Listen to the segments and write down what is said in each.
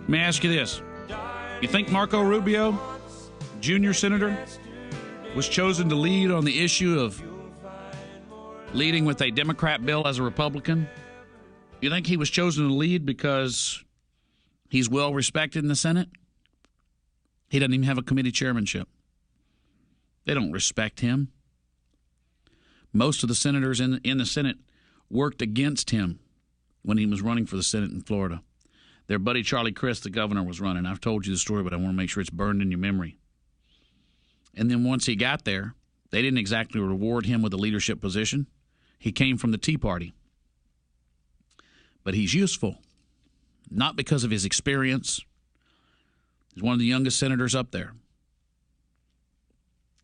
Let me ask you this. You think Marco Rubio, junior senator, was chosen to lead on the issue of leading with a Democrat bill as a Republican? You think he was chosen to lead because he's well respected in the Senate? He doesn't even have a committee chairmanship. They don't respect him. Most of the senators in the Senate worked against him when he was running for the Senate in Florida. Their buddy Charlie Crist, the governor, was running. I've told you the story, but I want to make sure it's burned in your memory. And then once he got there, they didn't exactly reward him with a leadership position. He came from the Tea Party. But he's useful, not because of his experience. He's one of the youngest senators up there.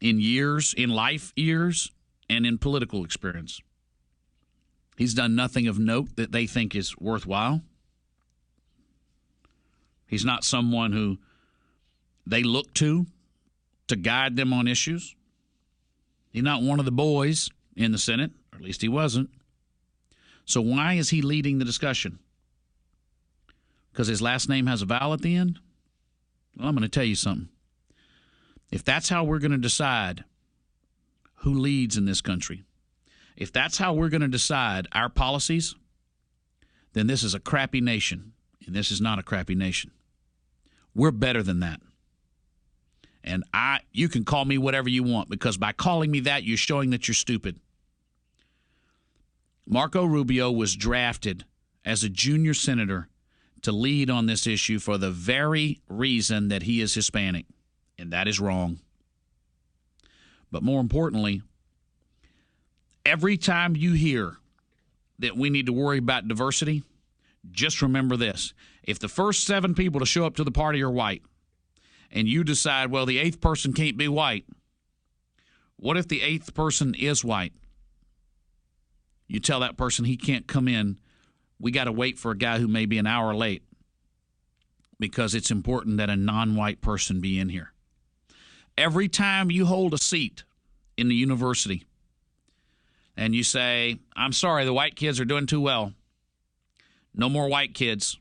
In years, in life years, and in political experience. He's done nothing of note that they think is worthwhile. He's not someone who they look to guide them on issues. He's not one of the boys in the Senate, or at least he wasn't. So why is he leading the discussion? Because his last name has a vowel at the end? Well, I'm going to tell you something. If that's how we're going to decide who leads in this country, if that's how we're going to decide our policies, then this is a crappy nation, and this is not a crappy nation. We're better than that. And you can call me whatever you want, because by calling me that, you're showing that you're stupid. Marco Rubio was drafted as a junior senator to lead on this issue for the very reason that he is Hispanic, and that is wrong. But more importantly, every time you hear that we need to worry about diversity, just remember this. If the first 7 people to show up to the party are white, and you decide, well, the 8th person can't be white, what if the 8th person is white? You tell that person he can't come in. We got to wait for a guy who may be an hour late because it's important that a non-white person be in here. Every time you hold a seat in the university and you say, I'm sorry, the white kids are doing too well, no more white kids,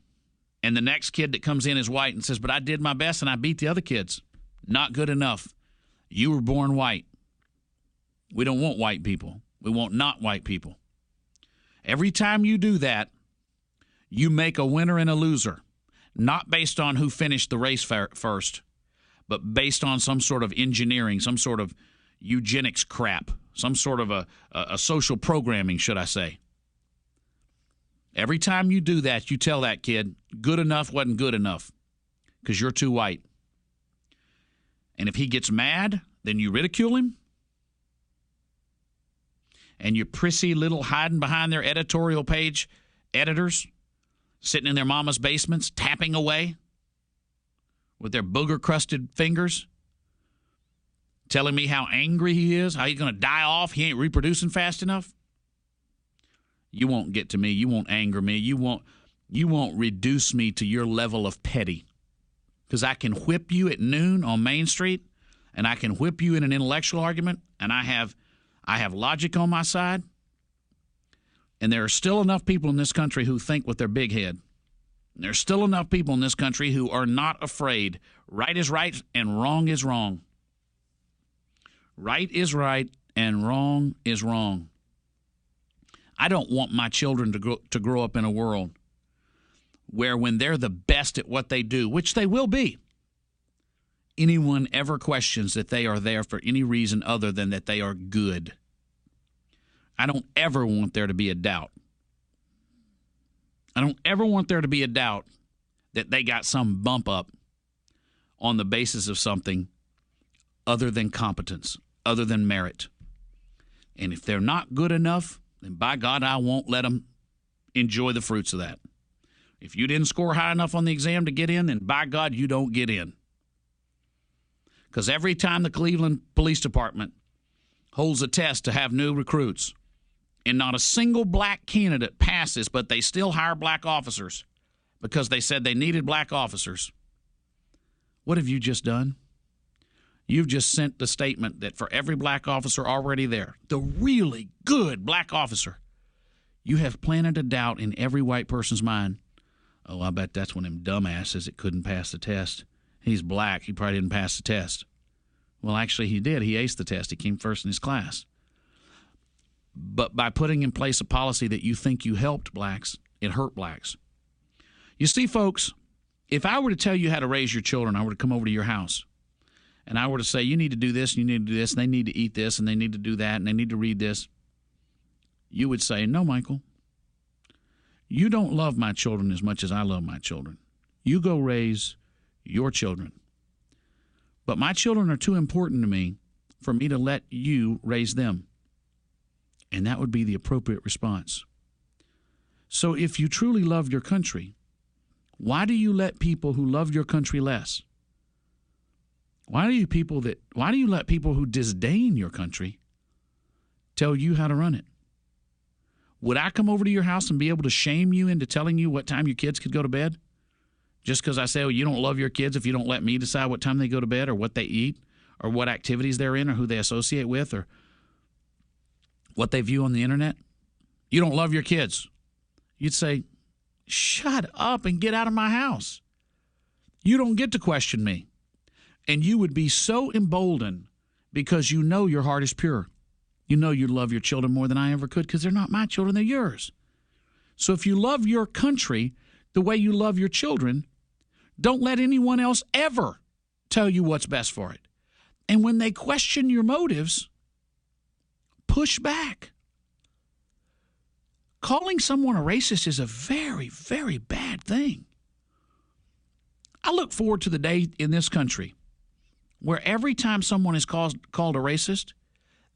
and the next kid that comes in is white and says, but I did my best and I beat the other kids, not good enough. You were born white. We don't want white people. We want not white people. Every time you do that, you make a winner and a loser, not based on who finished the race first, but based on some sort of engineering, some sort of eugenics crap, some sort of a social programming, should I say. Every time you do that, you tell that kid, good enough wasn't good enough because you're too white. And if he gets mad, then you ridicule him. And your prissy little hiding behind their editorial page editors sitting in their mama's basements, tapping away with their booger-crusted fingers, telling me how angry he is, how he's going to die off, he ain't reproducing fast enough. You won't get to me. You won't anger me. You won't reduce me to your level of petty. Because I can whip you at noon on Main Street, and I can whip you in an intellectual argument, and I have logic on my side. And there are still enough people in this country who think with their big head. There's still enough people in this country who are not afraid. Right is right and wrong is wrong. Right is right and wrong is wrong. I don't want my children to grow up in a world where when they're the best at what they do, which they will be, anyone ever questions that they are there for any reason other than that they are good. I don't ever want there to be a doubt. I don't ever want there to be a doubt that they got some bump up on the basis of something other than competence, other than merit. And if they're not good enough, then by God, I won't let them enjoy the fruits of that. If you didn't score high enough on the exam to get in, then by God, you don't get in. Because every time the Cleveland Police Department holds a test to have new recruits, and not a single black candidate passes, but they still hire black officers because they said they needed black officers, what have you just done? You've just sent the statement that for every black officer already there, the really good black officer, you have planted a doubt in every white person's mind Oh, I bet that's one of them dumbasses that couldn't pass the test. He's black. He probably didn't pass the test. Well, actually, he did. He aced the test. He came first in his class. But by putting in place a policy that you think you helped blacks, it hurt blacks. You see, folks, if I were to tell you how to raise your children, I were to come over to your house, and I were to say, you need to do this, and you need to do this, and they need to eat this, and they need to do that, and they need to read this, you would say, no, Michael, you don't love my children as much as I love my children. You go raise your children. But my children are too important to me for me to let you raise them. And that would be the appropriate response. So if you truly love your country, why do you let people who love your country less? Why do you let people who disdain your country tell you how to run it? Would I come over to your house and be able to shame you into telling you what time your kids could go to bed? Just because I say, oh, you don't love your kids if you don't let me decide what time they go to bed or what they eat or what activities they're in or who they associate with or what they view on the internet? You don't love your kids. You'd say, shut up and get out of my house. You don't get to question me. And you would be so emboldened because you know your heart is pure. You know you love your children more than I ever could because they're not my children, they're yours. So if you love your country the way you love your children, don't let anyone else ever tell you what's best for it. And when they question your motives, push back. Calling someone a racist is a very, very bad thing. I look forward to the day in this country where every time someone is called a racist,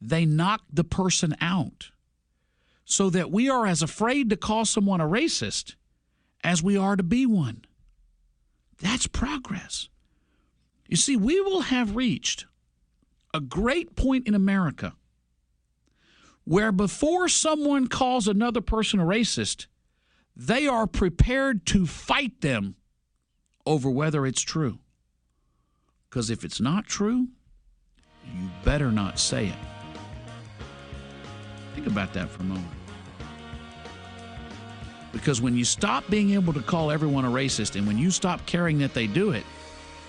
they knock the person out so that we are as afraid to call someone a racist as we are to be one. That's progress. You see, we will have reached a great point in America where before someone calls another person a racist, they are prepared to fight them over whether it's true. Because if it's not true, you better not say it. Think about that for a moment. Because when you stop being able to call everyone a racist and when you stop caring that they do it,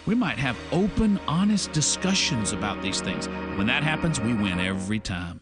we might have open, honest discussions about these things. When that happens, we win every time.